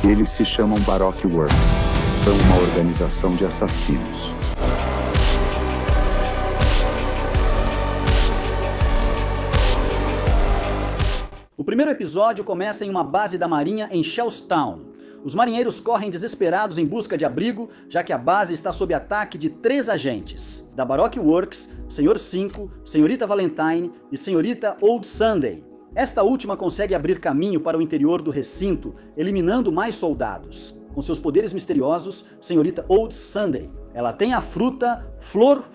Eles se chamam Baroque Works. São uma organização de assassinos. O primeiro episódio começa em uma base da Marinha em Shellstown. Os marinheiros correm desesperados em busca de abrigo, já que a base está sob ataque de 3 agentes, da Baroque Works, Senhor 5, Senhorita Valentine e Senhorita Old Sunday. Esta última consegue abrir caminho para o interior do recinto, eliminando mais soldados. Com seus poderes misteriosos, Senhorita Old Sunday. Ela tem a fruta Flor,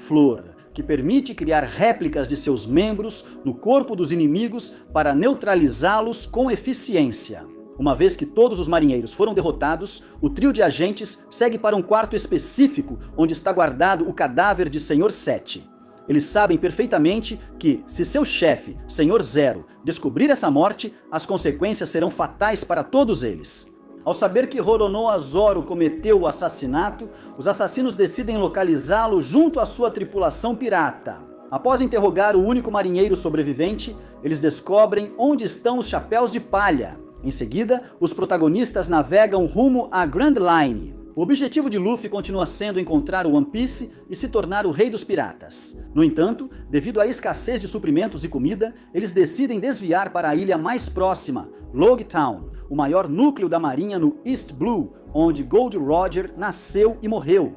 que permite criar réplicas de seus membros no corpo dos inimigos para neutralizá-los com eficiência. Uma vez que todos os marinheiros foram derrotados, o trio de agentes segue para um quarto específico onde está guardado o cadáver de Senhor 7. Eles sabem perfeitamente que, se seu chefe, Senhor 0, descobrir essa morte, as consequências serão fatais para todos eles. Ao saber que Roronoa Zoro cometeu o assassinato, os assassinos decidem localizá-lo junto à sua tripulação pirata. Após interrogar o único marinheiro sobrevivente, eles descobrem onde estão os chapéus de palha. Em seguida, os protagonistas navegam rumo à Grand Line. O objetivo de Luffy continua sendo encontrar o One Piece e se tornar o rei dos piratas. No entanto, devido à escassez de suprimentos e comida, eles decidem desviar para a ilha mais próxima, Log Town, o maior núcleo da marinha no East Blue, onde Gold Roger nasceu e morreu.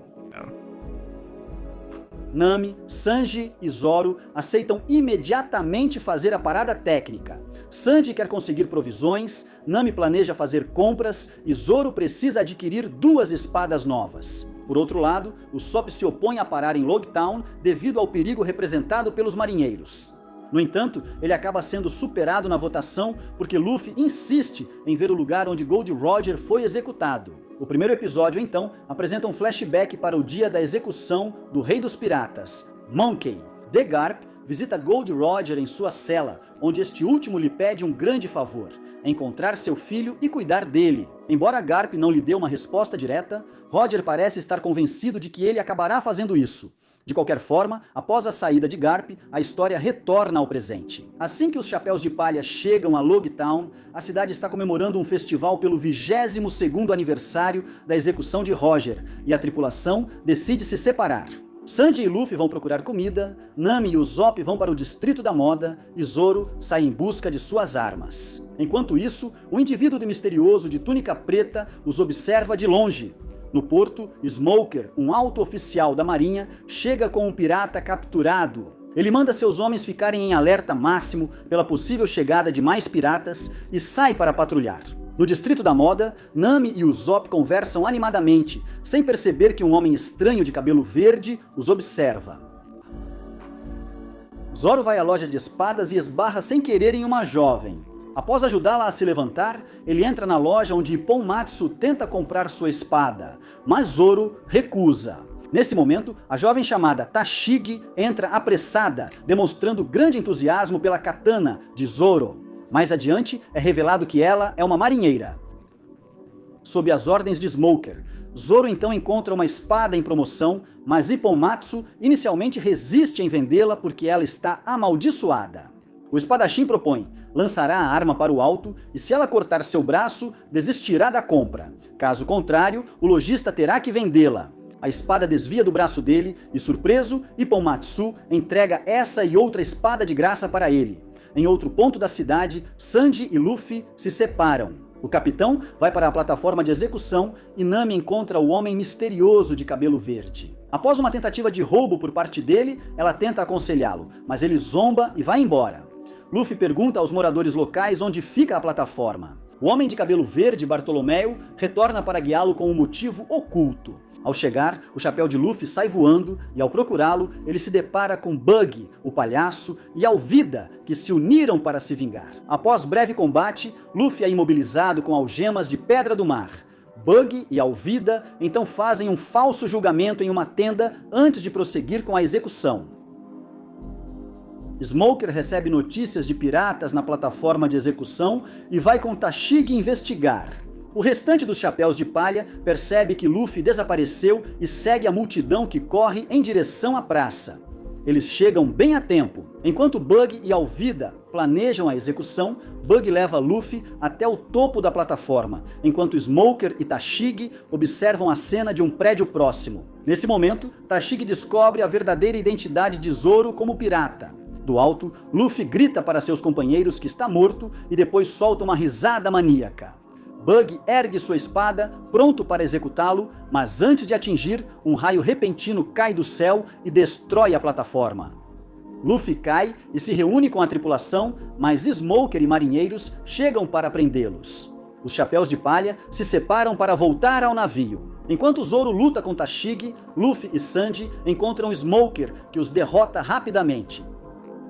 Nami, Sanji e Zoro aceitam imediatamente fazer a parada técnica. Sanji quer conseguir provisões, Nami planeja fazer compras e Zoro precisa adquirir 2 espadas novas. Por outro lado, o Sop se opõe a parar em Log Town devido ao perigo representado pelos marinheiros. No entanto, ele acaba sendo superado na votação porque Luffy insiste em ver o lugar onde Gold Roger foi executado. O primeiro episódio, então, apresenta um flashback para o dia da execução do Rei dos Piratas, Monkey. The Garp visita Gold Roger em sua cela, onde este último lhe pede um grande favor: encontrar seu filho e cuidar dele. Embora Garp não lhe dê uma resposta direta, Roger parece estar convencido de que ele acabará fazendo isso. De qualquer forma, após a saída de Garp, a história retorna ao presente. Assim que os Chapéus de Palha chegam a Log Town, a cidade está comemorando um festival pelo 22º aniversário da execução de Roger, e a tripulação decide se separar. Sanji e Luffy vão procurar comida, Nami e Usopp vão para o Distrito da Moda e Zoro sai em busca de suas armas. Enquanto isso, o indivíduo misterioso de túnica preta os observa de longe. No porto, Smoker, um alto oficial da marinha, chega com um pirata capturado. Ele manda seus homens ficarem em alerta máximo pela possível chegada de mais piratas e sai para patrulhar. No Distrito da Moda, Nami e Usopp conversam animadamente, sem perceber que um homem estranho de cabelo verde os observa. Zoro vai à loja de espadas e esbarra sem querer em uma jovem. Após ajudá-la a se levantar, ele entra na loja onde Ipponmatsu tenta comprar sua espada, mas Zoro recusa. Nesse momento, a jovem chamada Tashigi entra apressada, demonstrando grande entusiasmo pela katana de Zoro. Mais adiante, é revelado que ela é uma marinheira. Sob as ordens de Smoker, Zoro então encontra uma espada em promoção, mas Ipponmatsu inicialmente resiste em vendê-la porque ela está amaldiçoada. O espadachim propõe: lançará a arma para o alto e, se ela cortar seu braço, desistirá da compra. Caso contrário, o lojista terá que vendê-la. A espada desvia do braço dele e, surpreso, Ipponmatsu entrega essa e outra espada de graça para ele. Em outro ponto da cidade, Sanji e Luffy se separam. O capitão vai para a plataforma de execução e Nami encontra o homem misterioso de cabelo verde. Após uma tentativa de roubo por parte dele, ela tenta aconselhá-lo, mas ele zomba e vai embora. Luffy pergunta aos moradores locais onde fica a plataforma. O homem de cabelo verde, Bartolomeu, retorna para guiá-lo com um motivo oculto. Ao chegar, o chapéu de Luffy sai voando e, ao procurá-lo, ele se depara com Bug, o palhaço, e Alvida, que se uniram para se vingar. Após breve combate, Luffy é imobilizado com algemas de pedra do mar. Bug e Alvida então fazem um falso julgamento em uma tenda antes de prosseguir com a execução. Smoker recebe notícias de piratas na plataforma de execução e vai com Tashigi investigar. O restante dos Chapéus de Palha percebe que Luffy desapareceu e segue a multidão que corre em direção à praça. Eles chegam bem a tempo. Enquanto Bug e Alvida planejam a execução, Bug leva Luffy até o topo da plataforma, enquanto Smoker e Tashigi observam a cena de um prédio próximo. Nesse momento, Tashigi descobre a verdadeira identidade de Zoro como pirata. Do alto, Luffy grita para seus companheiros que está morto e depois solta uma risada maníaca. Bug ergue sua espada, pronto para executá-lo, mas antes de atingir, um raio repentino cai do céu e destrói a plataforma. Luffy cai e se reúne com a tripulação, mas Smoker e marinheiros chegam para prendê-los. Os Chapéus de Palha se separam para voltar ao navio. Enquanto Zoro luta com Tashigi, Luffy e Sanji encontram Smoker, que os derrota rapidamente.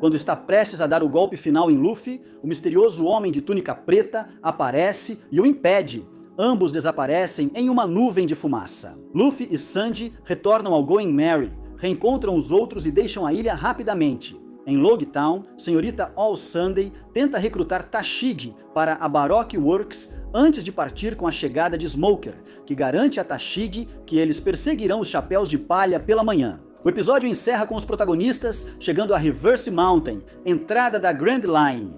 Quando está prestes a dar o golpe final em Luffy, o misterioso homem de túnica preta aparece e o impede. Ambos desaparecem em uma nuvem de fumaça. Luffy e Sanji retornam ao Going Merry, reencontram os outros e deixam a ilha rapidamente. Em Logtown, Senhorita All Sunday tenta recrutar Tashigi para a Baroque Works antes de partir com a chegada de Smoker, que garante a Tashigi que eles perseguirão os Chapéus de Palha pela manhã. O episódio encerra com os protagonistas chegando a Reverse Mountain, entrada da Grand Line.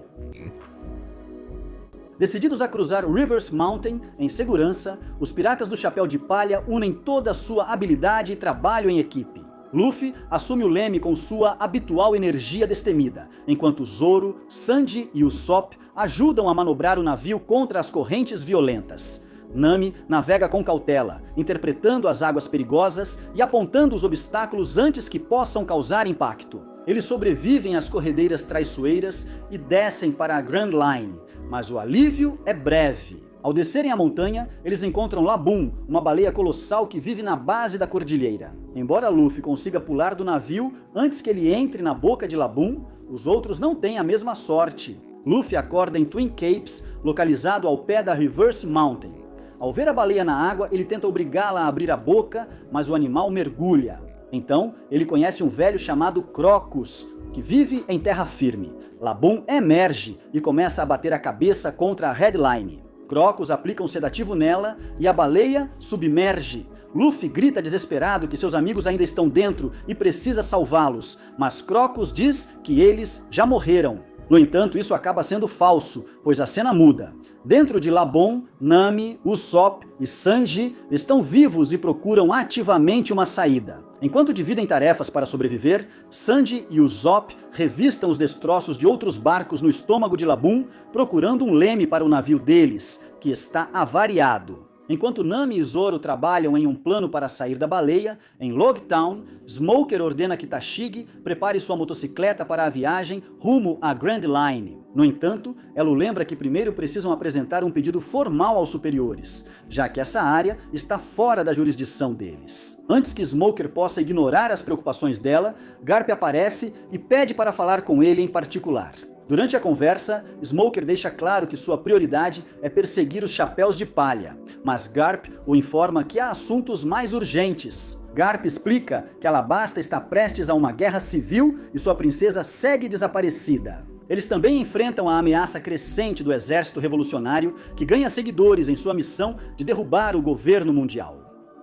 Decididos a cruzar Reverse Mountain em segurança, os piratas do Chapéu de Palha unem toda a sua habilidade e trabalho em equipe. Luffy assume o leme com sua habitual energia destemida, enquanto Zoro, Sanji e Usopp ajudam a manobrar o navio contra as correntes violentas. Nami navega com cautela, interpretando as águas perigosas e apontando os obstáculos antes que possam causar impacto. Eles sobrevivem às corredeiras traiçoeiras e descem para a Grand Line, mas o alívio é breve. Ao descerem a montanha, eles encontram Laboon, uma baleia colossal que vive na base da cordilheira. Embora Luffy consiga pular do navio antes que ele entre na boca de Laboon, os outros não têm a mesma sorte. Luffy acorda em Twin Capes, localizado ao pé da Reverse Mountain. Ao ver a baleia na água, ele tenta obrigá-la a abrir a boca, mas o animal mergulha. Então, ele conhece um velho chamado Crocus, que vive em terra firme. Laboon emerge e começa a bater a cabeça contra a Headline. Crocus aplica um sedativo nela e a baleia submerge. Luffy grita desesperado que seus amigos ainda estão dentro e precisa salvá-los, mas Crocus diz que eles já morreram. No entanto, isso acaba sendo falso, pois a cena muda. Dentro de Laboon, Nami, Usopp e Sanji estão vivos e procuram ativamente uma saída. Enquanto dividem tarefas para sobreviver, Sanji e Usopp revistam os destroços de outros barcos no estômago de Laboon, procurando um leme para o navio deles, que está avariado. Enquanto Nami e Zoro trabalham em um plano para sair da baleia, em Logtown, Smoker ordena que Tashigi prepare sua motocicleta para a viagem rumo à Grand Line. No entanto, ela o lembra que primeiro precisam apresentar um pedido formal aos superiores, já que essa área está fora da jurisdição deles. Antes que Smoker possa ignorar as preocupações dela, Garp aparece e pede para falar com ele em particular. Durante a conversa, Smoker deixa claro que sua prioridade é perseguir os Chapéus de Palha, mas Garp o informa que há assuntos mais urgentes. Garp explica que Alabasta está prestes a uma guerra civil e sua princesa segue desaparecida. Eles também enfrentam a ameaça crescente do exército revolucionário que ganha seguidores em sua missão de derrubar o governo mundial.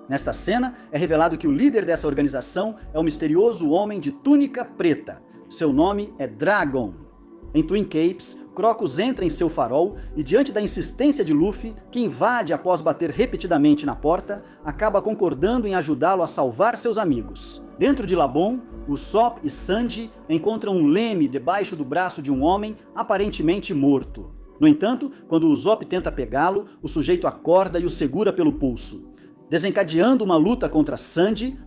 Nesta cena, é revelado que o líder dessa organização é o misterioso homem de túnica preta. Seu nome é Dragon. Em Twin Capes, Crocus entra em seu farol e, diante da insistência de Luffy, que invade após bater repetidamente na porta, acaba concordando em ajudá-lo a salvar seus amigos. Dentro de Laboon, Usopp e Sanji encontram um leme debaixo do braço de um homem aparentemente morto. No entanto, quando Usopp tenta pegá-lo, o sujeito acorda e o segura pelo pulso. Desencadeando uma luta contra Sanji,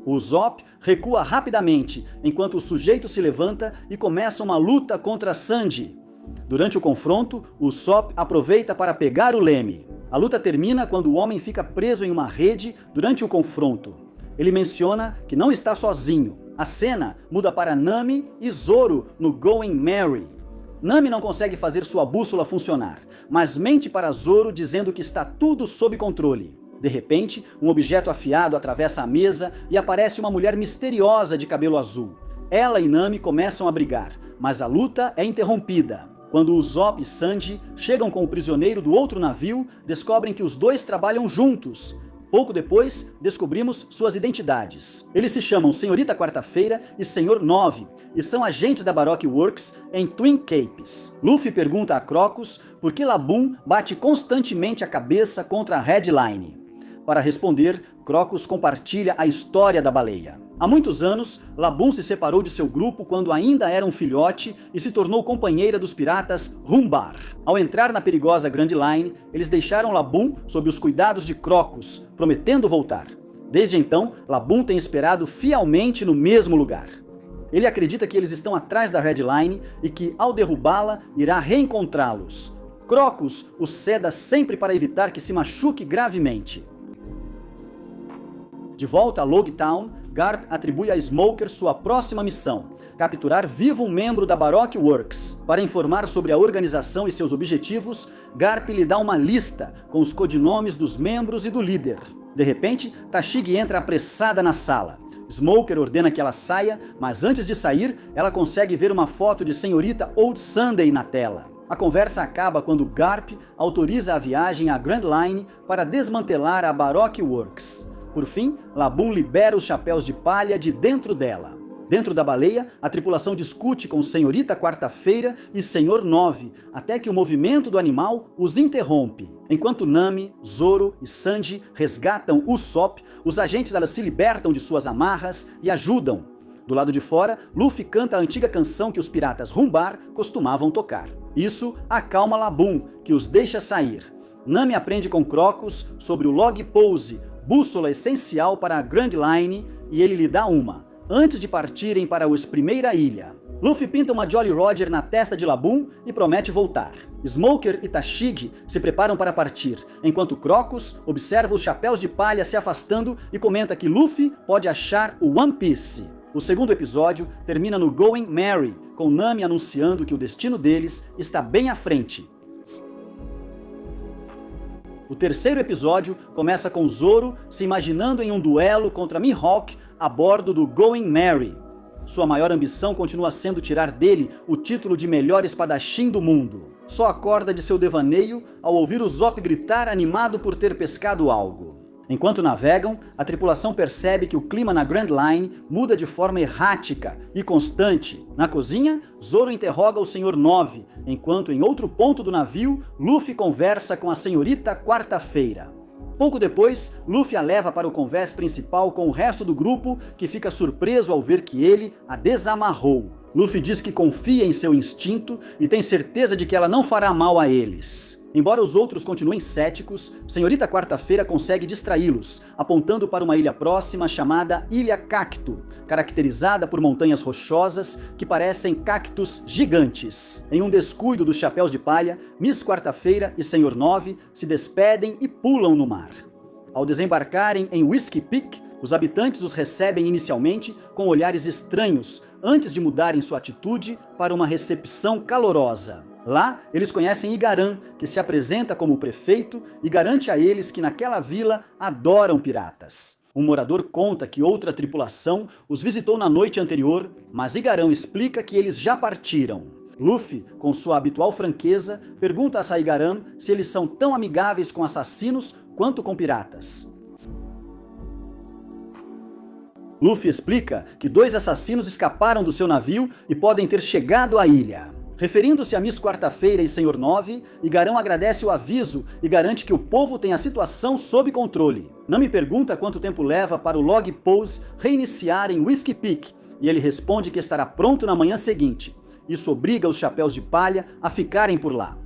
Usopp recua rapidamente, enquanto o sujeito se levanta e começa uma luta contra Sanji. Durante o confronto, Usopp aproveita para pegar o leme. A luta termina quando o homem fica preso em uma rede durante o confronto. Ele menciona que não está sozinho. A cena muda para Nami e Zoro no Going Merry. Nami não consegue fazer sua bússola funcionar, mas mente para Zoro dizendo que está tudo sob controle. De repente, um objeto afiado atravessa a mesa e aparece uma mulher misteriosa de cabelo azul. Ela e Nami começam a brigar, mas a luta é interrompida. Quando Usopp e Sanji chegam com o prisioneiro do outro navio, descobrem que os dois trabalham juntos. Pouco depois, descobrimos suas identidades. Eles se chamam Senhorita Quarta-feira e Senhor 9, e são agentes da Baroque Works em Twin Capes. Luffy pergunta a Crocus por que Laboon bate constantemente a cabeça contra a Headline. Para responder, Crocus compartilha a história da baleia. Há muitos anos, Laboon se separou de seu grupo quando ainda era um filhote e se tornou companheira dos piratas Rumbar. Ao entrar na perigosa Grand Line, eles deixaram Laboon sob os cuidados de Crocus, prometendo voltar. Desde então, Laboon tem esperado fielmente no mesmo lugar. Ele acredita que eles estão atrás da Red Line e que, ao derrubá-la, irá reencontrá-los. Crocus os ceda sempre para evitar que se machuque gravemente. De volta a Log Town, Garp atribui a Smoker sua próxima missão, capturar vivo um membro da Baroque Works. Para informar sobre a organização e seus objetivos, Garp lhe dá uma lista com os codinomes dos membros e do líder. De repente, Tashigi entra apressada na sala. Smoker ordena que ela saia, mas antes de sair, ela consegue ver uma foto de Senhorita Old Sunday na tela. A conversa acaba quando Garp autoriza a viagem à Grand Line para desmantelar a Baroque Works. Por fim, Laboon libera os chapéus de palha de dentro dela. Dentro da baleia, a tripulação discute com Senhorita Quarta-feira e Senhor 9, até que o movimento do animal os interrompe. Enquanto Nami, Zoro e Sanji resgatam Usopp, os agentes delas se libertam de suas amarras e ajudam. Do lado de fora, Luffy canta a antiga canção que os piratas Rumbar costumavam tocar. Isso acalma Laboon, que os deixa sair. Nami aprende com Crocus sobre o Log Pose, bússola essencial para a Grand Line, e ele lhe dá uma, antes de partirem para a primeira ilha. Luffy pinta uma Jolly Roger na testa de Laboon e promete voltar. Smoker e Tashigi se preparam para partir, enquanto Crocus observa os chapéus de palha se afastando e comenta que Luffy pode achar o One Piece. O segundo episódio termina no Going Merry, com Nami anunciando que o destino deles está bem à frente. O terceiro episódio começa com Zoro se imaginando em um duelo contra Mihawk a bordo do Going Merry. Sua maior ambição continua sendo tirar dele o título de melhor espadachim do mundo. Só acorda de seu devaneio ao ouvir o Zop gritar animado por ter pescado algo. Enquanto navegam, a tripulação percebe que o clima na Grand Line muda de forma errática e constante. Na cozinha, Zoro interroga o Senhor 9, enquanto em outro ponto do navio, Luffy conversa com a Senhorita Quarta-feira. Pouco depois, Luffy a leva para o convés principal com o resto do grupo, que fica surpreso ao ver que ele a desamarrou. Luffy diz que confia em seu instinto e tem certeza de que ela não fará mal a eles. Embora os outros continuem céticos, Senhorita Quarta-feira consegue distraí-los, apontando para uma ilha próxima chamada Ilha Cacto, caracterizada por montanhas rochosas que parecem cactos gigantes. Em um descuido dos chapéus de palha, Miss Quarta-feira e Senhor 9 se despedem e pulam no mar. Ao desembarcarem em Whiskey Peak, os habitantes os recebem inicialmente com olhares estranhos, antes de mudarem sua atitude para uma recepção calorosa. Lá, eles conhecem Igaran, que se apresenta como o prefeito e garante a eles que naquela vila adoram piratas. Um morador conta que outra tripulação os visitou na noite anterior, mas Igaran explica que eles já partiram. Luffy, com sua habitual franqueza, pergunta a Saigaran se eles são tão amigáveis com assassinos quanto com piratas. Luffy explica que 2 assassinos escaparam do seu navio e podem ter chegado à ilha. Referindo-se a Miss Quarta-feira e Senhor 9, Igaran agradece o aviso e garante que o povo tem a situação sob controle. Nami pergunta quanto tempo leva para o Log Pose reiniciar em Whiskey Peak, e ele responde que estará pronto na manhã seguinte. Isso obriga os chapéus de palha a ficarem por lá.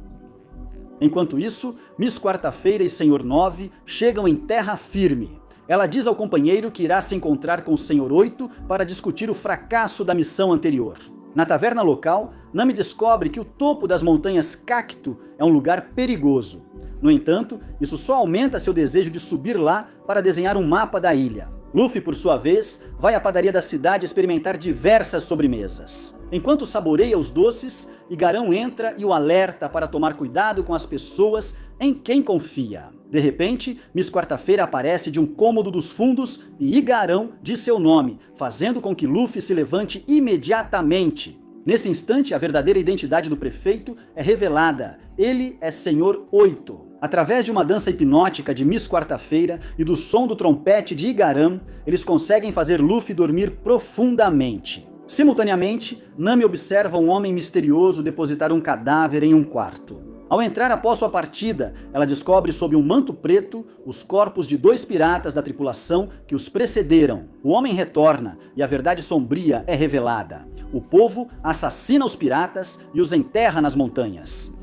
Enquanto isso, Miss Quarta-feira e Senhor 9 chegam em terra firme. Ela diz ao companheiro que irá se encontrar com o Senhor 8 para discutir o fracasso da missão anterior. Na taverna local, Nami descobre que o topo das montanhas Cacto é um lugar perigoso. No entanto, isso só aumenta seu desejo de subir lá para desenhar um mapa da ilha. Luffy, por sua vez, vai à padaria da cidade experimentar diversas sobremesas. Enquanto saboreia os doces, Igaran entra e o alerta para tomar cuidado com as pessoas em quem confia. De repente, Miss Quarta-feira aparece de um cômodo dos fundos e Igaran diz seu nome, fazendo com que Luffy se levante imediatamente. Nesse instante, a verdadeira identidade do prefeito é revelada. Ele é Senhor 8. Através de uma dança hipnótica de Miss Quarta-feira e do som do trompete de Igaram, eles conseguem fazer Luffy dormir profundamente. Simultaneamente, Nami observa um homem misterioso depositar um cadáver em um quarto. Ao entrar após sua partida, ela descobre sob um manto preto os corpos de 2 piratas da tripulação que os precederam. O homem retorna e a verdade sombria é revelada. O povo assassina os piratas e os enterra nas montanhas.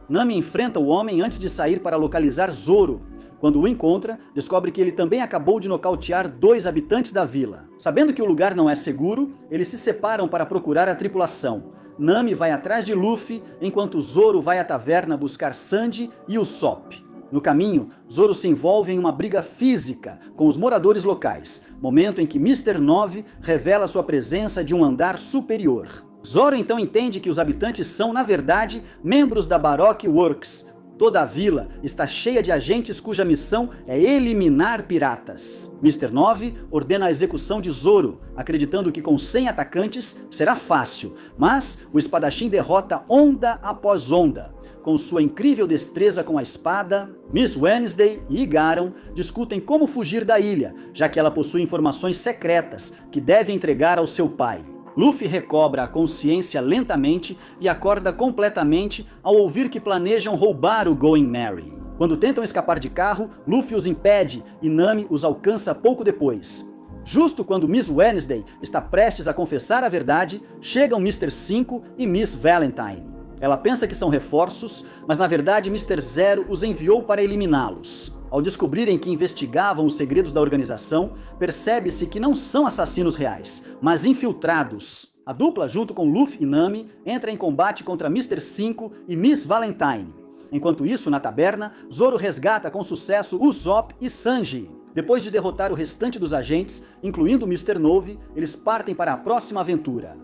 Nami enfrenta o homem antes de sair para localizar Zoro. Quando o encontra, descobre que ele também acabou de nocautear 2 habitantes da vila. Sabendo que o lugar não é seguro, eles se separam para procurar a tripulação. Nami vai atrás de Luffy, enquanto Zoro vai à taverna buscar Sanji e Usopp. No caminho, Zoro se envolve em uma briga física com os moradores locais, momento em que Mr. 9 revela sua presença de um andar superior. Zoro então entende que os habitantes são, na verdade, membros da Baroque Works. Toda a vila está cheia de agentes cuja missão é eliminar piratas. Mr. 9 ordena a execução de Zoro, acreditando que com 100 atacantes será fácil, mas o espadachim derrota onda após onda. Com sua incrível destreza com a espada, Miss Wednesday e Igaram discutem como fugir da ilha, já que ela possui informações secretas que deve entregar ao seu pai. Luffy recobra a consciência lentamente e acorda completamente ao ouvir que planejam roubar o Going Merry. Quando tentam escapar de carro, Luffy os impede e Nami os alcança pouco depois. Justo quando Miss Wednesday está prestes a confessar a verdade, chegam Mr. 5 e Miss Valentine. Ela pensa que são reforços, mas na verdade Mr. Zero os enviou para eliminá-los. Ao descobrirem que investigavam os segredos da organização, percebe-se que não são assassinos reais, mas infiltrados. A dupla, junto com Luffy e Nami, entra em combate contra Mr. 5 e Miss Valentine. Enquanto isso, na taberna, Zoro resgata com sucesso Usopp e Sanji. Depois de derrotar o restante dos agentes, incluindo o Mr. 9, eles partem para a próxima aventura.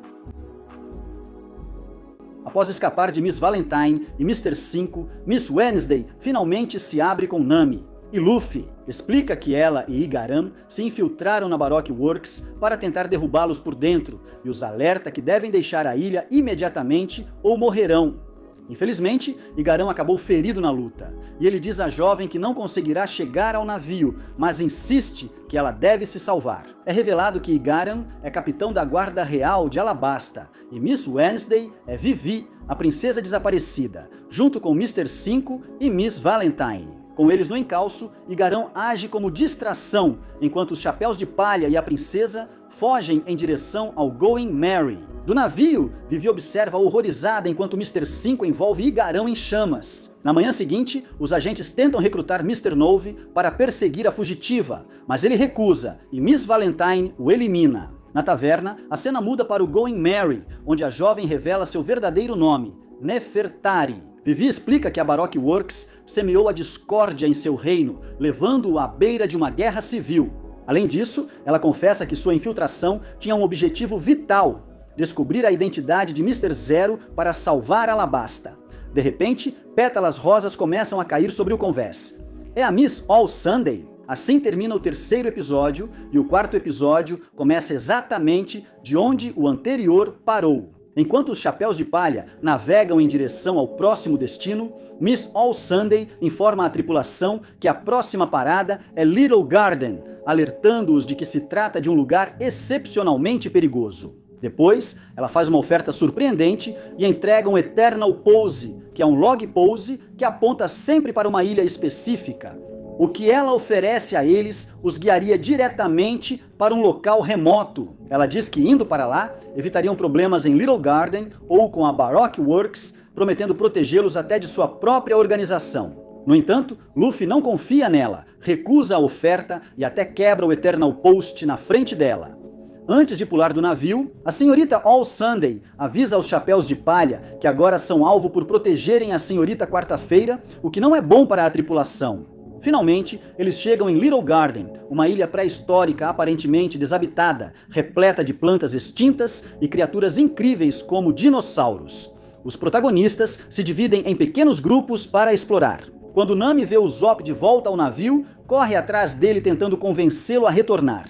Após escapar de Miss Valentine e Mr. 5, Miss Wednesday finalmente se abre com Nami. E Luffy explica que ela e Igaram se infiltraram na Baroque Works para tentar derrubá-los por dentro e os alerta que devem deixar a ilha imediatamente ou morrerão. Infelizmente, Igaram acabou ferido na luta, e ele diz à jovem que não conseguirá chegar ao navio, mas insiste que ela deve se salvar. É revelado que Igaram é capitão da Guarda Real de Alabasta, e Miss Wednesday é Vivi, a princesa desaparecida, junto com Mr. 5 e Miss Valentine. Com eles no encalço, Igaram age como distração, enquanto os Chapéus de Palha e a princesa fogem em direção ao Going Merry. Do navio, Vivi observa horrorizada enquanto Mr. 5 envolve Igaram em chamas. Na manhã seguinte, os agentes tentam recrutar Mr. 9 para perseguir a fugitiva, mas ele recusa e Miss Valentine o elimina. Na taverna, a cena muda para o Going Merry, onde a jovem revela seu verdadeiro nome, Nefertari. Vivi explica que a Baroque Works semeou a discórdia em seu reino, levando-o à beira de uma guerra civil. Além disso, ela confessa que sua infiltração tinha um objetivo vital: descobrir a identidade de Mr. Zero para salvar Alabasta. De repente, pétalas rosas começam a cair sobre o convés. É a Miss All Sunday? Assim termina o 3º episódio, e o 4º episódio começa exatamente de onde o anterior parou. Enquanto os Chapéus de Palha navegam em direção ao próximo destino, Miss All Sunday informa a tripulação que a próxima parada é Little Garden, alertando-os de que se trata de um lugar excepcionalmente perigoso. Depois, ela faz uma oferta surpreendente e entrega um Eternal Pose, que é um log pose que aponta sempre para uma ilha específica. O que ela oferece a eles os guiaria diretamente para um local remoto. Ela diz que indo para lá, evitariam problemas em Little Garden ou com a Baroque Works, prometendo protegê-los até de sua própria organização. No entanto, Luffy não confia nela, recusa a oferta e até quebra o Eternal Post na frente dela. Antes de pular do navio, a senhorita All Sunday avisa aos Chapéus de Palha que agora são alvo por protegerem a senhorita Quarta-feira, o que não é bom para a tripulação. Finalmente, eles chegam em Little Garden, uma ilha pré-histórica aparentemente desabitada, repleta de plantas extintas e criaturas incríveis como dinossauros. Os protagonistas se dividem em pequenos grupos para explorar. Quando Nami vê o Usopp de volta ao navio, corre atrás dele tentando convencê-lo a retornar.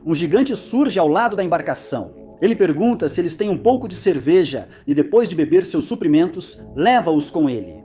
Um gigante surge ao lado da embarcação. Ele pergunta se eles têm um pouco de cerveja e depois de beber seus suprimentos, leva-os com ele.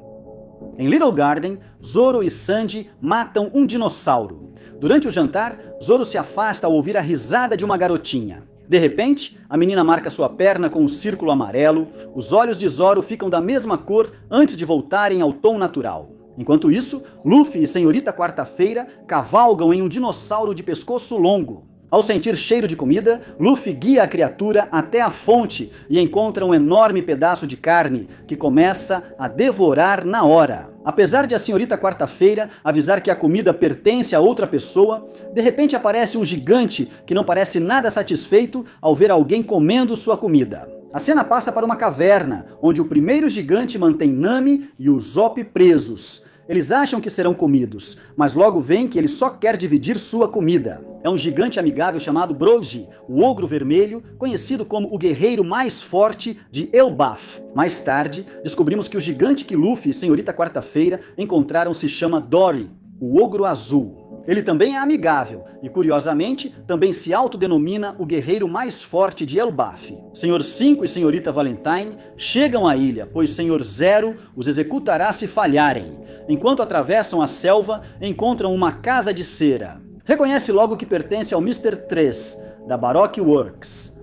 Em Little Garden, Zoro e Sanji matam um dinossauro. Durante o jantar, Zoro se afasta ao ouvir a risada de uma garotinha. De repente, a menina marca sua perna com um círculo amarelo, os olhos de Zoro ficam da mesma cor antes de voltarem ao tom natural. Enquanto isso, Luffy e Senhorita Quarta-feira cavalgam em um dinossauro de pescoço longo. Ao sentir cheiro de comida, Luffy guia a criatura até a fonte e encontra um enorme pedaço de carne que começa a devorar na hora. Apesar de a Senhorita Quarta-feira avisar que a comida pertence a outra pessoa, de repente aparece um gigante que não parece nada satisfeito ao ver alguém comendo sua comida. A cena passa para uma caverna, onde o primeiro gigante mantém Nami e Usopp presos. Eles acham que serão comidos, mas logo veem que ele só quer dividir sua comida. É um gigante amigável chamado Brogy, o ogro vermelho, conhecido como o guerreiro mais forte de Elbaf. Mais tarde, descobrimos que o gigante que Luffy e Senhorita Quarta-feira encontraram se chama Dory, o ogro azul. Ele também é amigável e, curiosamente, também se autodenomina o guerreiro mais forte de Elbaf. Senhor 5 e Senhorita Valentine chegam à ilha, pois Senhor 0 os executará se falharem. Enquanto atravessam a selva, encontram uma casa de cera. Reconhece logo que pertence ao Mr. 3, da Baroque Works.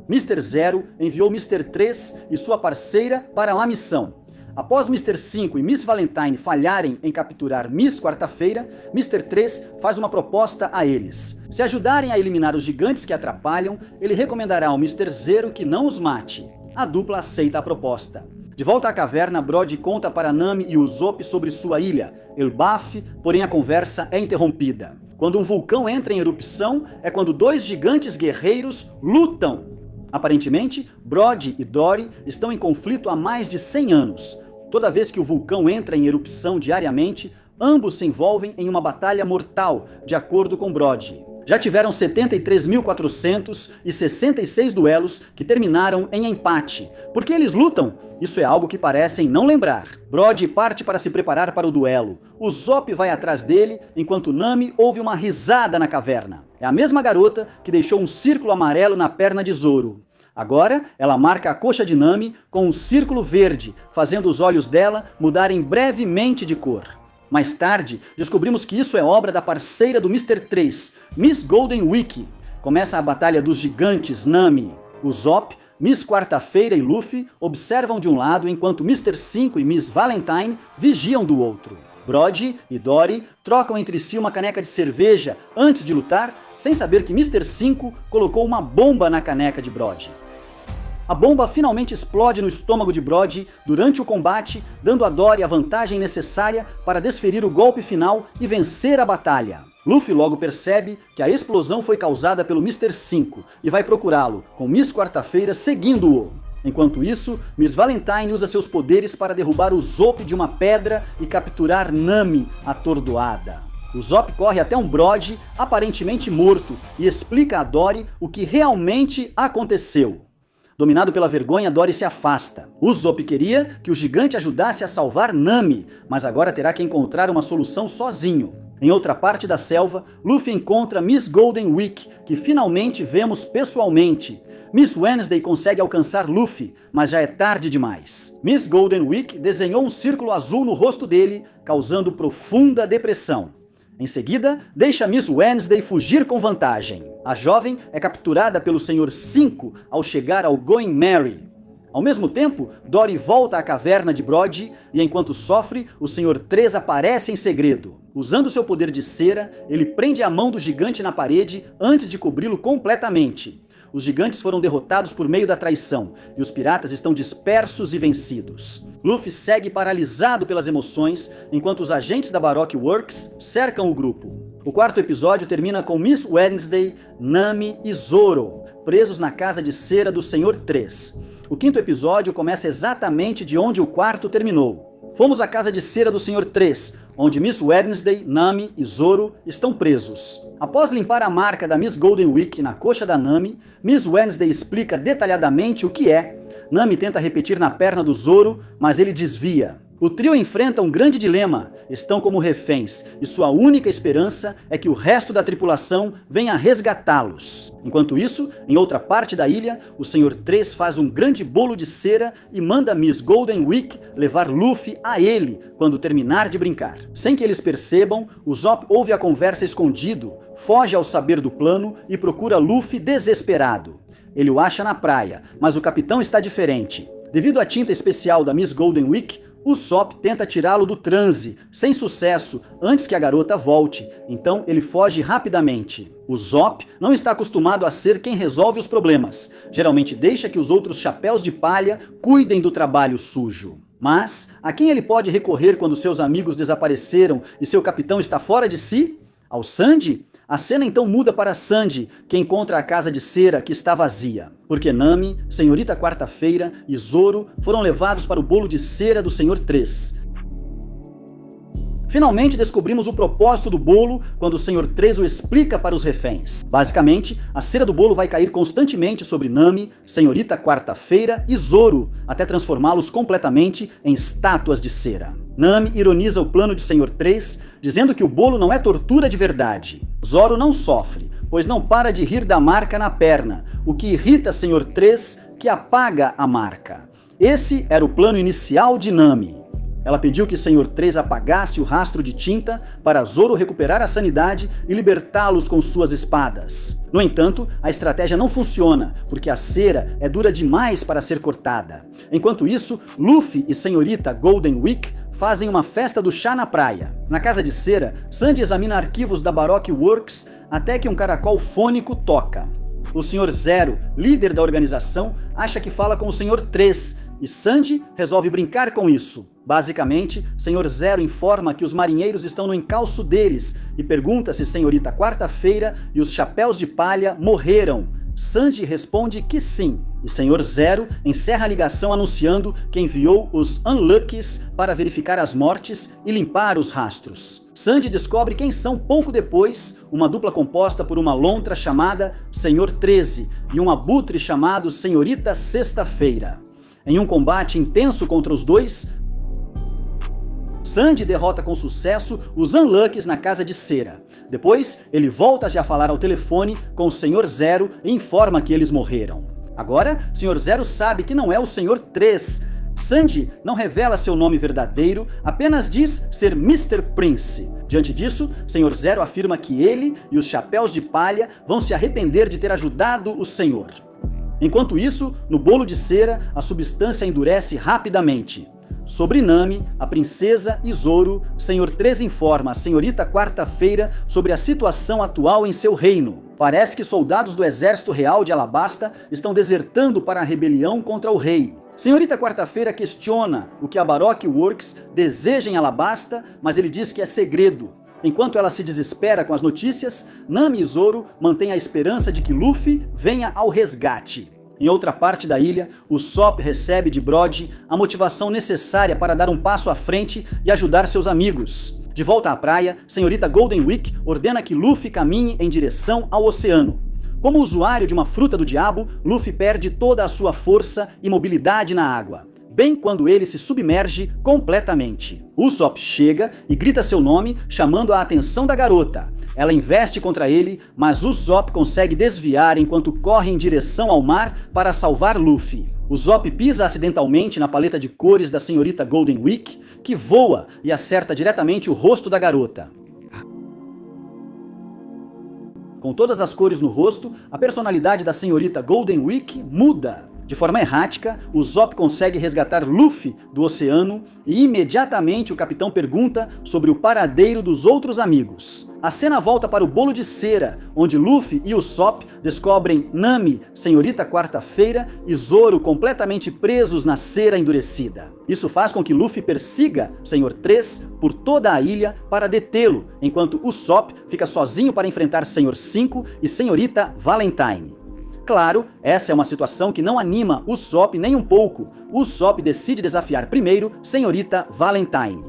Mr. 0 enviou Mr. 3 e sua parceira para uma missão. Após Mr. 5 e Miss Valentine falharem em capturar Miss Quarta-feira, Mr. 3 faz uma proposta a eles. Se ajudarem a eliminar os gigantes que atrapalham, ele recomendará ao Mr. 0 que não os mate. A dupla aceita a proposta. De volta à caverna, Brody conta para Nami e Usopp sobre sua ilha, Elbaf, porém a conversa é interrompida. Quando um vulcão entra em erupção, é quando dois gigantes guerreiros lutam. Aparentemente, Brody e Dory estão em conflito há mais de 100 anos. Toda vez que o vulcão entra em erupção diariamente, ambos se envolvem em uma batalha mortal, de acordo com Brody. Já tiveram 73.466 duelos que terminaram em empate. Por que eles lutam? Isso é algo que parecem não lembrar. Brody parte para se preparar para o duelo. Usopp vai atrás dele, enquanto Nami ouve uma risada na caverna. É a mesma garota que deixou um círculo amarelo na perna de Zoro. Agora, ela marca a coxa de Nami com um círculo verde, fazendo os olhos dela mudarem brevemente de cor. Mais tarde, descobrimos que isso é obra da parceira do Mr. 3, Miss Golden Week. Começa a batalha dos gigantes Nami. Usopp, Miss Quarta-feira e Luffy observam de um lado enquanto Mr. 5 e Miss Valentine vigiam do outro. Brody e Dory trocam entre si uma caneca de cerveja antes de lutar, sem saber que Mr. 5 colocou uma bomba na caneca de Brody. A bomba finalmente explode no estômago de Brody durante o combate, dando a Dory a vantagem necessária para desferir o golpe final e vencer a batalha. Luffy logo percebe que a explosão foi causada pelo Mr. 5 e vai procurá-lo, com Miss Quarta-feira seguindo-o. Enquanto isso, Miss Valentine usa seus poderes para derrubar o Usopp de uma pedra e capturar Nami atordoada. Usopp corre até um Brody aparentemente morto e explica a Dory o que realmente aconteceu. Dominado pela vergonha, Dory se afasta. Usopp queria que o gigante ajudasse a salvar Nami, mas agora terá que encontrar uma solução sozinho. Em outra parte da selva, Luffy encontra Miss Golden Week, que finalmente vemos pessoalmente. Miss Wednesday consegue alcançar Luffy, mas já é tarde demais. Miss Golden Week desenhou um círculo azul no rosto dele, causando profunda depressão. Em seguida, deixa Miss Wednesday fugir com vantagem. A jovem é capturada pelo Senhor 5 ao chegar ao Going Merry. Ao mesmo tempo, Dory volta à caverna de Brody e enquanto sofre, o Senhor 3 aparece em segredo. Usando seu poder de cera, ele prende a mão do gigante na parede antes de cobri-lo completamente. Os gigantes foram derrotados por meio da traição, e os piratas estão dispersos e vencidos. Luffy segue paralisado pelas emoções, enquanto os agentes da Baroque Works cercam o grupo. O quarto episódio termina com Miss Wednesday, Nami e Zoro, presos na casa de cera do Senhor 3. O quinto episódio começa exatamente de onde o quarto terminou. Fomos à casa de cera do Senhor 3, onde Miss Wednesday, Nami e Zoro estão presos. Após limpar a marca da Miss Golden Week na coxa da Nami, Miss Wednesday explica detalhadamente o que é. Nami tenta repetir na perna do Zoro, mas ele desvia. O trio enfrenta um grande dilema, estão como reféns, e sua única esperança é que o resto da tripulação venha resgatá-los. Enquanto isso, em outra parte da ilha, o Sr. 3 faz um grande bolo de cera e manda Miss Golden Week levar Luffy a ele quando terminar de brincar. Sem que eles percebam, o Zop ouve a conversa escondido, foge ao saber do plano e procura Luffy desesperado. Ele o acha na praia, mas o capitão está diferente. Devido à tinta especial da Miss Golden Week, o Sop tenta tirá-lo do transe, sem sucesso, antes que a garota volte, então ele foge rapidamente. O Zop não está acostumado a ser quem resolve os problemas, geralmente deixa que os outros chapéus de palha cuidem do trabalho sujo. Mas, a quem ele pode recorrer quando seus amigos desapareceram e seu capitão está fora de si? Ao Sandy? A cena então muda para Sandy, que encontra a casa de cera que está vazia. Porque Nami, Senhorita Quarta-feira e Zoro foram levados para o bolo de cera do Sr. 3. Finalmente descobrimos o propósito do bolo quando o Sr. 3 o explica para os reféns. Basicamente, a cera do bolo vai cair constantemente sobre Nami, Senhorita Quarta-feira e Zoro, até transformá-los completamente em estátuas de cera. Nami ironiza o plano de Sr. 3, dizendo que o bolo não é tortura de verdade. Zoro não sofre, pois não para de rir da marca na perna, o que irrita Sr. 3, que apaga a marca. Esse era o plano inicial de Nami. Ela pediu que Sr. 3 apagasse o rastro de tinta para Zoro recuperar a sanidade e libertá-los com suas espadas. No entanto, a estratégia não funciona, porque a cera é dura demais para ser cortada. Enquanto isso, Luffy e Senhorita Golden Week fazem uma festa do chá na praia. Na casa de cera, Sandy examina arquivos da Baroque Works até que um caracol fônico toca. O Sr. Zero, líder da organização, acha que fala com o Sr. 3, e Sandy resolve brincar com isso. Basicamente, Sr. Zero informa que os marinheiros estão no encalço deles e pergunta se Senhorita Quarta-feira e os chapéus de palha morreram. Sandy responde que sim, e Sr. Zero encerra a ligação anunciando que enviou os Unluckies para verificar as mortes e limpar os rastros. Sandy descobre quem são pouco depois, uma dupla composta por uma lontra chamada Sr. 13 e um abutre chamado Senhorita Sexta-feira. Em um combate intenso contra os dois, Sandy derrota com sucesso os Unluckies na casa de cera. Depois, ele volta a falar ao telefone com o Sr. Zero e informa que eles morreram. Agora, Sr. Zero sabe que não é o Sr. 3. Sandy não revela seu nome verdadeiro, apenas diz ser Mr. Prince. Diante disso, Sr. Zero afirma que ele e os chapéus de palha vão se arrepender de ter ajudado o senhor. Enquanto isso, no bolo de cera, a substância endurece rapidamente. Sobre Nami, a princesa e Zoro, Sr. 3 informa a Senhorita Quarta-feira sobre a situação atual em seu reino. Parece que soldados do exército real de Alabasta estão desertando para a rebelião contra o rei. Senhorita Quarta-feira questiona o que a Baroque Works deseja em Alabasta, mas ele diz que é segredo. Enquanto ela se desespera com as notícias, Nami e Zoro mantêm a esperança de que Luffy venha ao resgate. Em outra parte da ilha, o Sop recebe de Brody a motivação necessária para dar um passo à frente e ajudar seus amigos. De volta à praia, Senhorita Golden Week ordena que Luffy caminhe em direção ao oceano. Como usuário de uma fruta do diabo, Luffy perde toda a sua força e mobilidade na água, bem quando ele se submerge completamente. Usopp chega e grita seu nome, chamando a atenção da garota. Ela investe contra ele, mas Usopp consegue desviar enquanto corre em direção ao mar para salvar Luffy. Usopp pisa acidentalmente na paleta de cores da Senhorita Golden Week, que voa e acerta diretamente o rosto da garota. Com todas as cores no rosto, a personalidade da Senhorita Golden Week muda. De forma errática, o Zop consegue resgatar Luffy do oceano e imediatamente o capitão pergunta sobre o paradeiro dos outros amigos. A cena volta para o bolo de cera, onde Luffy e o Sop descobrem Nami, Senhorita Quarta-feira e Zoro completamente presos na cera endurecida. Isso faz com que Luffy persiga Sr. 3 por toda a ilha para detê-lo, enquanto o Sop fica sozinho para enfrentar Sr. 5 e Senhorita Valentine. Claro, essa é uma situação que não anima o Sop nem um pouco. O Sop decide desafiar primeiro Senhorita Valentine.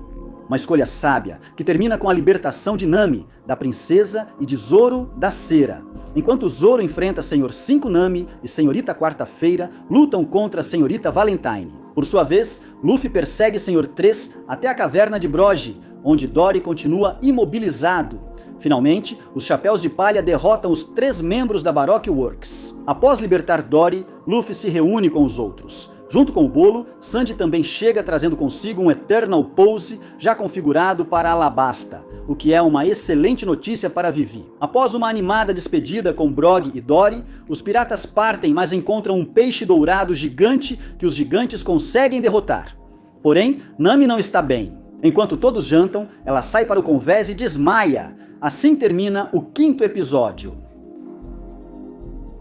Uma escolha sábia, que termina com a libertação de Nami, da princesa, e de Zoro, da cera. Enquanto Zoro enfrenta Sr. 5 Nami e Senhorita Quarta-feira lutam contra Senhorita Valentine. Por sua vez, Luffy persegue Sr. 3 até a caverna de Brogy, onde Dory continua imobilizado. Finalmente, os Chapéus de Palha derrotam os 3 membros da Baroque Works. Após libertar Dory, Luffy se reúne com os outros. Junto com o bolo, Sanji também chega trazendo consigo um Eternal Pose já configurado para Alabasta, o que é uma excelente notícia para Vivi. Após uma animada despedida com Brog e Dory, os piratas partem, mas encontram um peixe dourado gigante que os gigantes conseguem derrotar. Porém, Nami não está bem. Enquanto todos jantam, ela sai para o convés e desmaia. Assim termina o 5º episódio.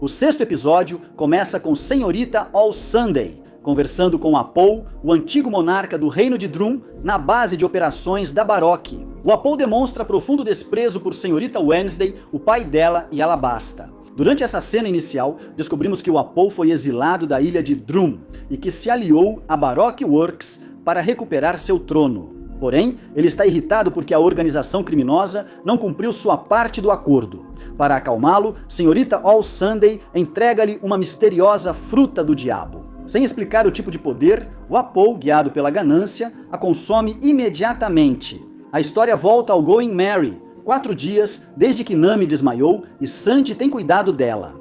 O 6º episódio começa com Senhorita All Sunday, conversando com Apol, o antigo monarca do reino de Drum, na base de operações da Baroque. O Apol demonstra profundo desprezo por Senhorita Wednesday, o pai dela e Alabasta. Durante essa cena inicial, descobrimos que o Apol foi exilado da ilha de Drum e que se aliou à Baroque Works para recuperar seu trono. Porém, ele está irritado porque a organização criminosa não cumpriu sua parte do acordo. Para acalmá-lo, Senhorita All Sunday entrega-lhe uma misteriosa fruta do diabo. Sem explicar o tipo de poder, o Apol, guiado pela ganância, a consome imediatamente. A história volta ao Going Merry, 4 dias desde que Nami desmaiou e Sanji tem cuidado dela.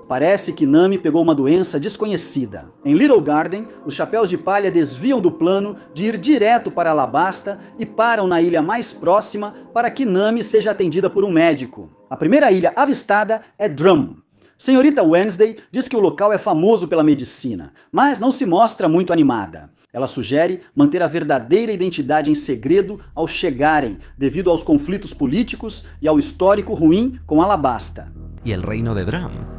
Parece que Nami pegou uma doença desconhecida. Em Little Garden, os Chapéus de Palha desviam do plano de ir direto para Alabasta e param na ilha mais próxima para que Nami seja atendida por um médico. A primeira ilha avistada é Drum. Senhorita Wednesday diz que o local é famoso pela medicina, mas não se mostra muito animada. Ela sugere manter a verdadeira identidade em segredo ao chegarem, devido aos conflitos políticos e ao histórico ruim com Alabasta. E o reino de Drum?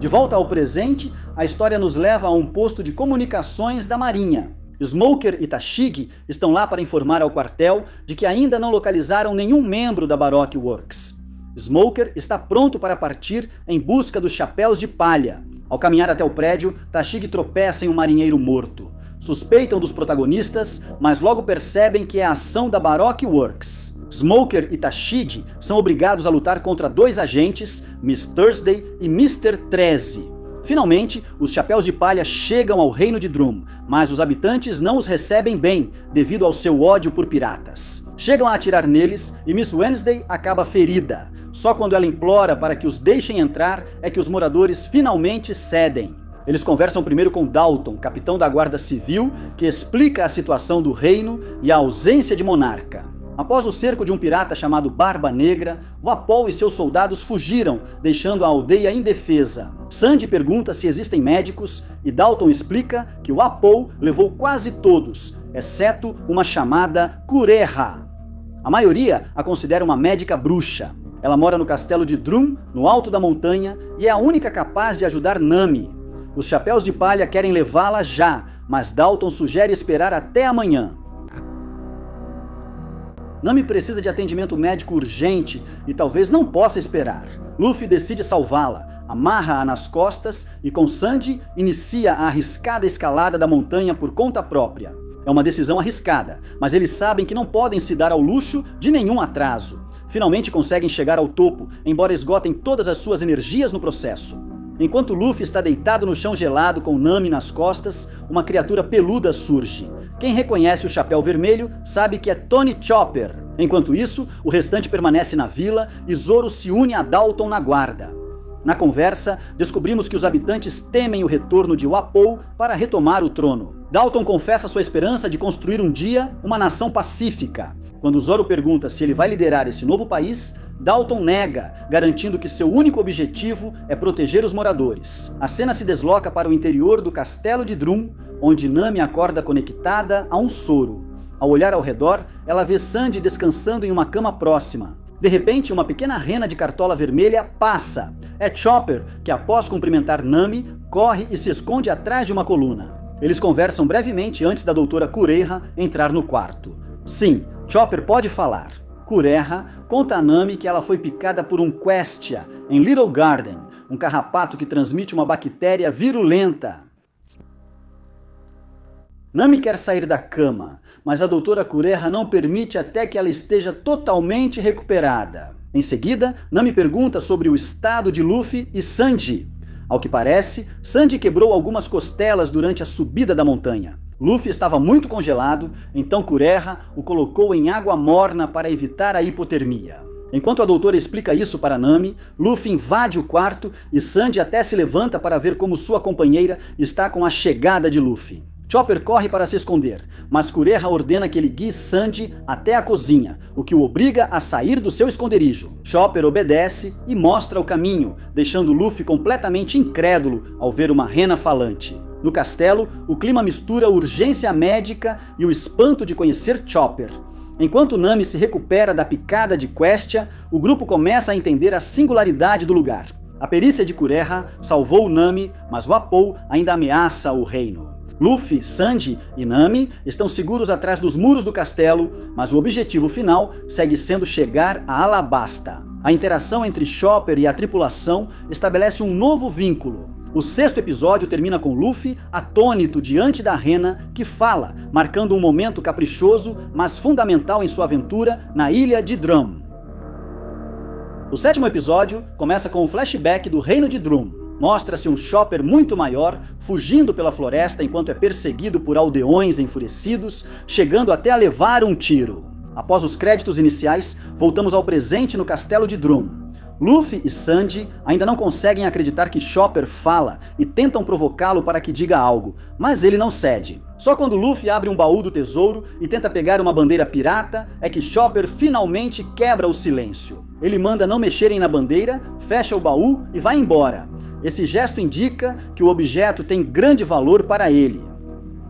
De volta ao presente, a história nos leva a um posto de comunicações da Marinha. Smoker e Tashigi estão lá para informar ao quartel de que ainda não localizaram nenhum membro da Baroque Works. Smoker está pronto para partir em busca dos Chapéus de Palha. Ao caminhar até o prédio, Tashigi tropeça em um marinheiro morto. Suspeitam dos protagonistas, mas logo percebem que é a ação da Baroque Works. Smoker e Tashigi são obrigados a lutar contra 2 agentes, Miss Thursday e Mr. 13. Finalmente, os Chapéus de Palha chegam ao reino de Drum, mas os habitantes não os recebem bem, devido ao seu ódio por piratas. Chegam a atirar neles e Miss Wednesday acaba ferida. Só quando ela implora para que os deixem entrar é que os moradores finalmente cedem. Eles conversam primeiro com Dalton, capitão da Guarda Civil, que explica a situação do reino e a ausência de monarca. Após o cerco de um pirata chamado Barba Negra, o Apol e seus soldados fugiram, deixando a aldeia indefesa. Sanji pergunta se existem médicos e Dalton explica que o Apol levou quase todos, exceto uma chamada Kureha. A maioria a considera uma médica bruxa. Ela mora no castelo de Drum, no alto da montanha, e é a única capaz de ajudar Nami. Os Chapéus de Palha querem levá-la já, mas Dalton sugere esperar até amanhã. Nami precisa de atendimento médico urgente e talvez não possa esperar. Luffy decide salvá-la, amarra-a nas costas e com Sanji inicia a arriscada escalada da montanha por conta própria. É uma decisão arriscada, mas eles sabem que não podem se dar ao luxo de nenhum atraso. Finalmente conseguem chegar ao topo, embora esgotem todas as suas energias no processo. Enquanto Luffy está deitado no chão gelado com Nami nas costas, uma criatura peluda surge. Quem reconhece o chapéu vermelho sabe que é Tony Chopper. Enquanto isso, o restante permanece na vila e Zoro se une a Dalton na guarda. Na conversa, descobrimos que os habitantes temem o retorno de Apol para retomar o trono. Dalton confessa sua esperança de construir um dia uma nação pacífica. Quando Zoro pergunta se ele vai liderar esse novo país, Dalton nega, garantindo que seu único objetivo é proteger os moradores. A cena se desloca para o interior do castelo de Drum, onde Nami acorda conectada a um soro. Ao olhar ao redor, ela vê Sanji descansando em uma cama próxima. De repente, uma pequena rena de cartola vermelha passa. É Chopper, que após cumprimentar Nami, corre e se esconde atrás de uma coluna. Eles conversam brevemente antes da doutora Kureha entrar no quarto. Sim, Chopper pode falar. Kureha conta a Nami que ela foi picada por um Questia em Little Garden, um carrapato que transmite uma bactéria virulenta. Nami quer sair da cama, mas a doutora Kureha não permite até que ela esteja totalmente recuperada. Em seguida, Nami pergunta sobre o estado de Luffy e Sanji. Ao que parece, Sanji quebrou algumas costelas durante a subida da montanha. Luffy estava muito congelado, então Kureha o colocou em água morna para evitar a hipotermia. Enquanto a doutora explica isso para Nami, Luffy invade o quarto e Sanji até se levanta para ver como sua companheira está com a chegada de Luffy. Chopper corre para se esconder, mas Kureha ordena que ele guie Sanji até a cozinha, o que o obriga a sair do seu esconderijo. Chopper obedece e mostra o caminho, deixando Luffy completamente incrédulo ao ver uma rena falante. No castelo, o clima mistura urgência médica e o espanto de conhecer Chopper. Enquanto Nami se recupera da picada de Questia, o grupo começa a entender a singularidade do lugar. A perícia de Kureha salvou Nami, mas o Apou ainda ameaça o reino. Luffy, Sanji e Nami estão seguros atrás dos muros do castelo, mas o objetivo final segue sendo chegar a Alabasta. A interação entre Chopper e a tripulação estabelece um novo vínculo. O 6º episódio termina com Luffy atônito diante da rena que fala, marcando um momento caprichoso, mas fundamental em sua aventura na ilha de Drum. O 7º episódio começa com um flashback do reino de Drum. Mostra-se um Chopper muito maior, fugindo pela floresta enquanto é perseguido por aldeões enfurecidos, chegando até a levar um tiro. Após os créditos iniciais, voltamos ao presente no castelo de Drum. Luffy e Sanji ainda não conseguem acreditar que Chopper fala e tentam provocá-lo para que diga algo, mas ele não cede. Só quando Luffy abre um baú do tesouro e tenta pegar uma bandeira pirata é que Chopper finalmente quebra o silêncio. Ele manda não mexerem na bandeira, fecha o baú e vai embora. Esse gesto indica que o objeto tem grande valor para ele.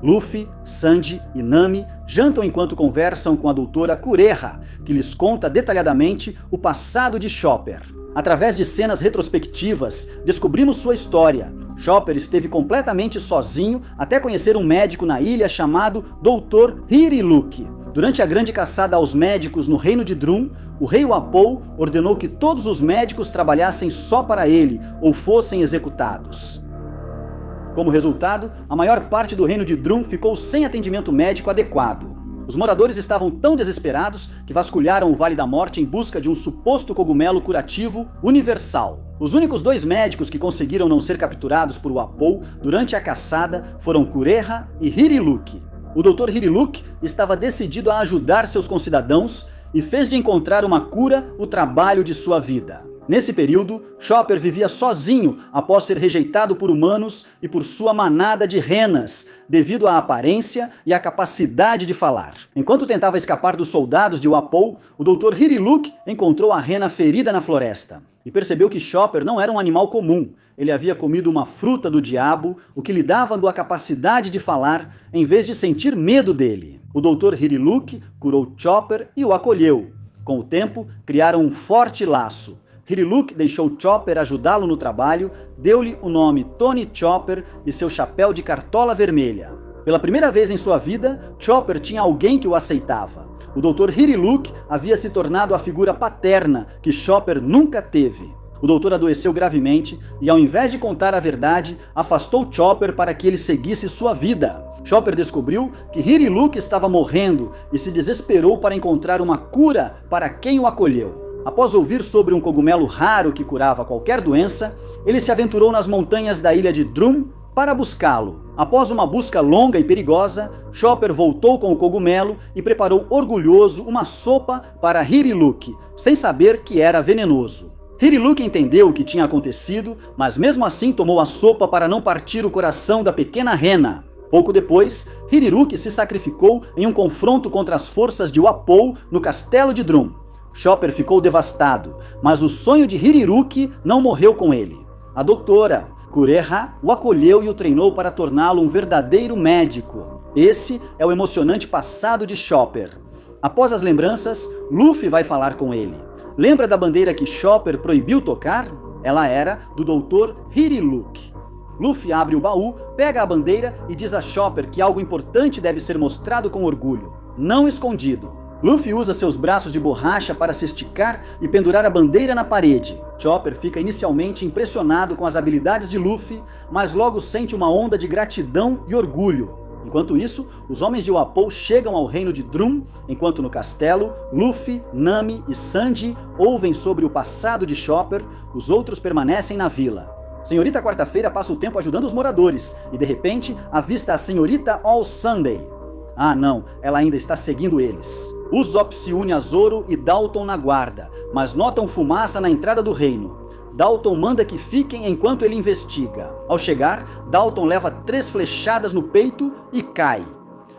Luffy, Sanji e Nami jantam enquanto conversam com a doutora Kureha, que lhes conta detalhadamente o passado de Chopper. Através de cenas retrospectivas, descobrimos sua história. Chopper esteve completamente sozinho até conhecer um médico na ilha chamado Dr. Hiriluki. Durante a grande caçada aos médicos no reino de Drum, o rei Apou ordenou que todos os médicos trabalhassem só para ele ou fossem executados. Como resultado, a maior parte do reino de Drum ficou sem atendimento médico adequado. Os moradores estavam tão desesperados que vasculharam o Vale da Morte em busca de um suposto cogumelo curativo universal. Os únicos 2 médicos que conseguiram não ser capturados por Apou durante a caçada foram Kureha e Hiriluki. O Dr. Hiriluki estava decidido a ajudar seus concidadãos e fez de encontrar uma cura o trabalho de sua vida. Nesse período, Chopper vivia sozinho após ser rejeitado por humanos e por sua manada de renas, devido à aparência e à capacidade de falar. Enquanto tentava escapar dos soldados de Apou, o Dr. Hiriluki encontrou a rena ferida na floresta e percebeu que Chopper não era um animal comum. Ele havia comido uma fruta do diabo, o que lhe dava a capacidade de falar, em vez de sentir medo dele. O Dr. Hiriluki curou Chopper e o acolheu. Com o tempo, criaram um forte laço. Hiriluki deixou Chopper ajudá-lo no trabalho, deu-lhe o nome Tony Chopper e seu chapéu de cartola vermelha. Pela primeira vez em sua vida, Chopper tinha alguém que o aceitava. O Dr. Hiriluki havia se tornado a figura paterna que Chopper nunca teve. O doutor adoeceu gravemente e, ao invés de contar a verdade, afastou Chopper para que ele seguisse sua vida. Chopper descobriu que Hiriluki estava morrendo e se desesperou para encontrar uma cura para quem o acolheu. Após ouvir sobre um cogumelo raro que curava qualquer doença, ele se aventurou nas montanhas da ilha de Drum para buscá-lo. Após uma busca longa e perigosa, Chopper voltou com o cogumelo e preparou orgulhoso uma sopa para Hiriluki, sem saber que era venenoso. Hiriluki entendeu o que tinha acontecido, mas mesmo assim tomou a sopa para não partir o coração da pequena rena. Pouco depois, Hiriluki se sacrificou em um confronto contra as forças de Apou no castelo de Drum. Chopper ficou devastado, mas o sonho de Hiriluki não morreu com ele. A doutora Kureha o acolheu e o treinou para torná-lo um verdadeiro médico. Esse é o emocionante passado de Chopper. Após as lembranças, Luffy vai falar com ele. Lembra da bandeira que Chopper proibiu tocar? Ela era do Dr. Hiriluki. Luffy abre o baú, pega a bandeira e diz a Chopper que algo importante deve ser mostrado com orgulho, não escondido. Luffy usa seus braços de borracha para se esticar e pendurar a bandeira na parede. Chopper fica inicialmente impressionado com as habilidades de Luffy, mas logo sente uma onda de gratidão e orgulho. Enquanto isso, os homens de Apou chegam ao reino de Drum, enquanto no castelo, Luffy, Nami e Sanji ouvem sobre o passado de Chopper, os outros permanecem na vila. Senhorita Quarta-feira passa o tempo ajudando os moradores e, de repente, avista a Senhorita All Sunday. Ah, não, ela ainda está seguindo eles. Usopp se une a Zoro e Dalton na guarda, mas notam fumaça na entrada do reino. Dalton manda que fiquem enquanto ele investiga. Ao chegar, Dalton leva 3 flechadas no peito e cai.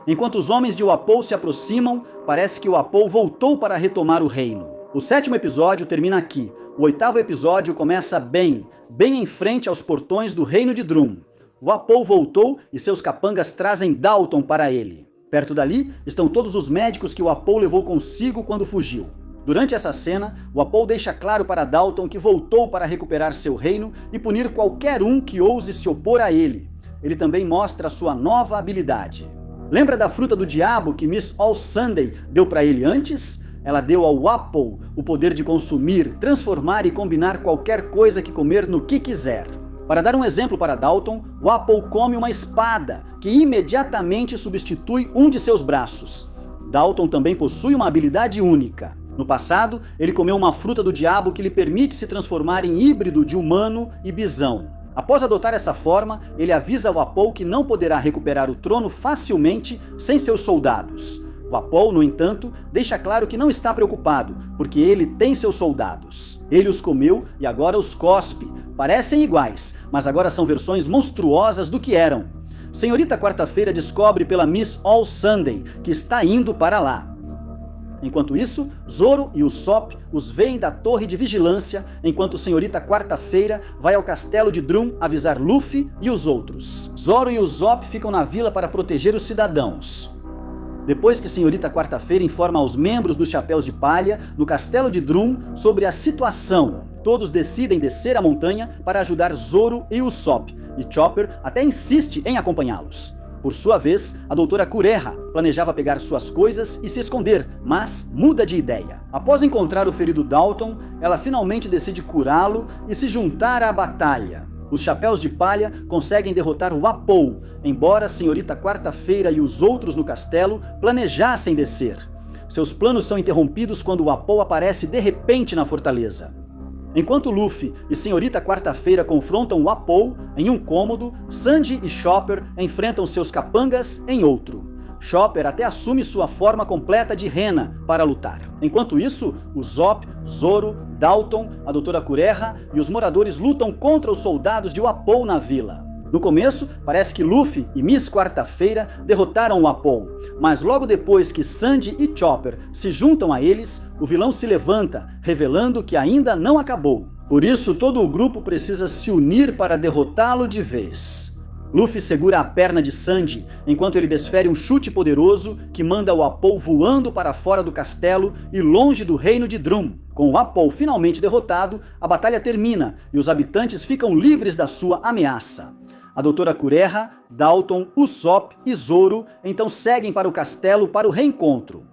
Enquanto os homens de Wapol se aproximam, parece que Wapol voltou para retomar o reino. O 7º episódio termina aqui. O 8º episódio começa bem em frente aos portões do reino de Drum. Wapol voltou e seus capangas trazem Dalton para ele. Perto dali estão todos os médicos que Wapol levou consigo quando fugiu. Durante essa cena, Wapol deixa claro para Dalton que voltou para recuperar seu reino e punir qualquer um que ouse se opor a ele. Ele também mostra sua nova habilidade. Lembra da fruta do diabo que Miss All Sunday deu para ele antes? Ela deu ao Wapol o poder de consumir, transformar e combinar qualquer coisa que comer no que quiser. Para dar um exemplo para Dalton, Wapol come uma espada, que imediatamente substitui um de seus braços. Dalton também possui uma habilidade única. No passado, ele comeu uma fruta do diabo que lhe permite se transformar em híbrido de humano e bisão. Após adotar essa forma, ele avisa Wapol que não poderá recuperar o trono facilmente sem seus soldados. Wapol, no entanto, deixa claro que não está preocupado, porque ele tem seus soldados. Ele os comeu e agora os cospe. Parecem iguais, mas agora são versões monstruosas do que eram. Senhorita Quarta-feira descobre pela Miss All Sunday que está indo para lá. Enquanto isso, Zoro e Usopp os veem da torre de vigilância, enquanto Senhorita Quarta-feira vai ao castelo de Drum avisar Luffy e os outros. Zoro e Usopp ficam na vila para proteger os cidadãos. Depois que Senhorita Quarta-feira informa aos membros dos Chapéus de Palha, no castelo de Drum, sobre a situação, todos decidem descer a montanha para ajudar Zoro e Usopp, e Chopper até insiste em acompanhá-los. Por sua vez, a doutora Kureha planejava pegar suas coisas e se esconder, mas muda de ideia. Após encontrar o ferido Dalton, ela finalmente decide curá-lo e se juntar à batalha. Os Chapéus de Palha conseguem derrotar o Wapol, embora a Senhorita Quarta-feira e os outros no castelo planejassem descer. Seus planos são interrompidos quando o Wapol aparece de repente na fortaleza. Enquanto Luffy e Senhorita Quarta-feira confrontam Wapol em um cômodo, Sanji e Chopper enfrentam seus capangas em outro. Chopper até assume sua forma completa de rena para lutar. Enquanto isso, Usopp, Zoro, Dalton, a doutora Kureha e os moradores lutam contra os soldados de Wapol na vila. No começo, parece que Luffy e Miss Quarta-feira derrotaram Wapol, mas logo depois que Sanji e Chopper se juntam a eles, o vilão se levanta, revelando que ainda não acabou. Por isso, todo o grupo precisa se unir para derrotá-lo de vez. Luffy segura a perna de Sanji, enquanto ele desfere um chute poderoso que manda o Wapol voando para fora do castelo e longe do reino de Drum. Com o Wapol finalmente derrotado, a batalha termina e os habitantes ficam livres da sua ameaça. A doutora Kureha, Dalton, Usopp e Zoro então seguem para o castelo para o reencontro.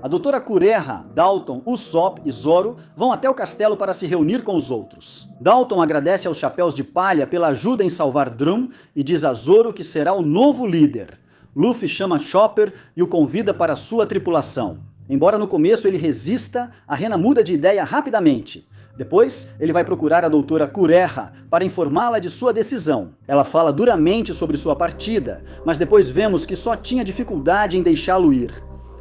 A doutora Kureha, Dalton, Usopp e Zoro vão até o castelo para se reunir com os outros. Dalton agradece aos Chapéus de Palha pela ajuda em salvar Drum e diz a Zoro que será o novo líder. Luffy chama Chopper e o convida para sua tripulação. Embora no começo ele resista, a rena muda de ideia rapidamente. Depois, ele vai procurar a doutora Kureha para informá-la de sua decisão. Ela fala duramente sobre sua partida, mas depois vemos que só tinha dificuldade em deixá-lo ir.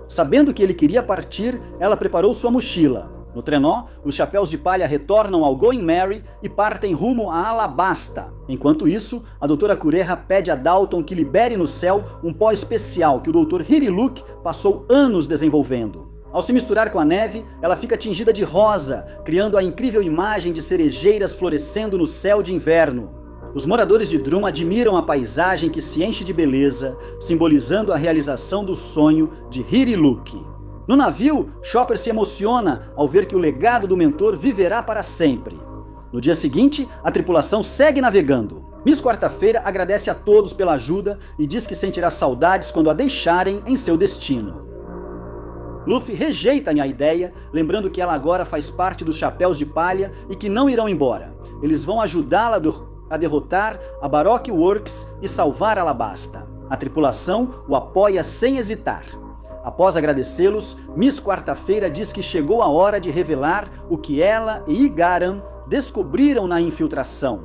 Sabendo que ele queria partir, ela preparou sua mochila. No trenó, os Chapéus de Palha retornam ao Going Merry e partem rumo a Alabasta. Enquanto isso, a doutora Kureha pede a Dalton que libere no céu um pó especial que o Dr. Hiriluk passou anos desenvolvendo. Ao se misturar com a neve, ela fica tingida de rosa, criando a incrível imagem de cerejeiras florescendo no céu de inverno. Os moradores de Drum admiram a paisagem que se enche de beleza, simbolizando a realização do sonho de Hiriluk. No navio, Chopper se emociona ao ver que o legado do mentor viverá para sempre. No dia seguinte, a tripulação segue navegando. Miss Quarta-feira agradece a todos pela ajuda e diz que sentirá saudades quando a deixarem em seu destino. Luffy rejeita a ideia, lembrando que ela agora faz parte dos Chapéus de Palha e que não irão embora. Eles vão ajudá-la a derrotar a Baroque Works e salvar Alabasta. A tripulação o apoia sem hesitar. Após agradecê-los, Miss Quarta-feira diz que chegou a hora de revelar o que ela e Igaram descobriram na infiltração.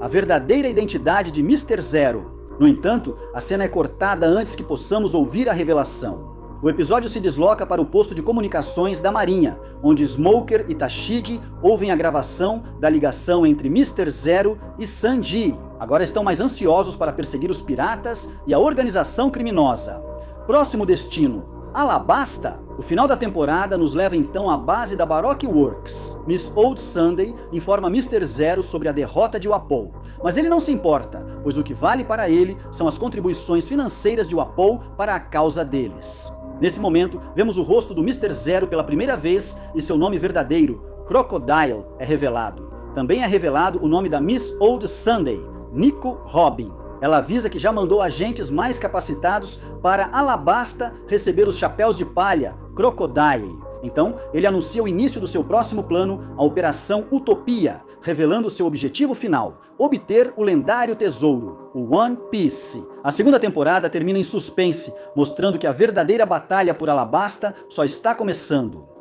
a verdadeira identidade de Mr. Zero. No entanto, a cena é cortada antes que possamos ouvir a revelação. O episódio se desloca para o posto de comunicações da Marinha, onde Smoker e Tashigi ouvem a gravação da ligação entre Mr. Zero e Sanji. Agora estão mais ansiosos para perseguir os piratas e a organização criminosa. Próximo destino: Alabasta? O final da temporada nos leva então à base da Baroque Works. Miss Old Sunday informa Mr. Zero sobre a derrota de Wapol, mas ele não se importa, pois o que vale para ele são as contribuições financeiras de Wapol para a causa deles. Nesse momento, vemos o rosto do Mr. Zero pela primeira vez e seu nome verdadeiro, Crocodile, é revelado. Também é revelado o nome da Miss Old Sunday, Nico Robin. Ela avisa que já mandou agentes mais capacitados para Alabasta receber os chapéus de palha, Crocodile. Então, ele anuncia o início do seu próximo plano, a Operação Utopia, revelando seu objetivo final: obter o lendário tesouro, o One Piece. A segunda temporada termina em suspense, mostrando que a verdadeira batalha por Alabasta só está começando.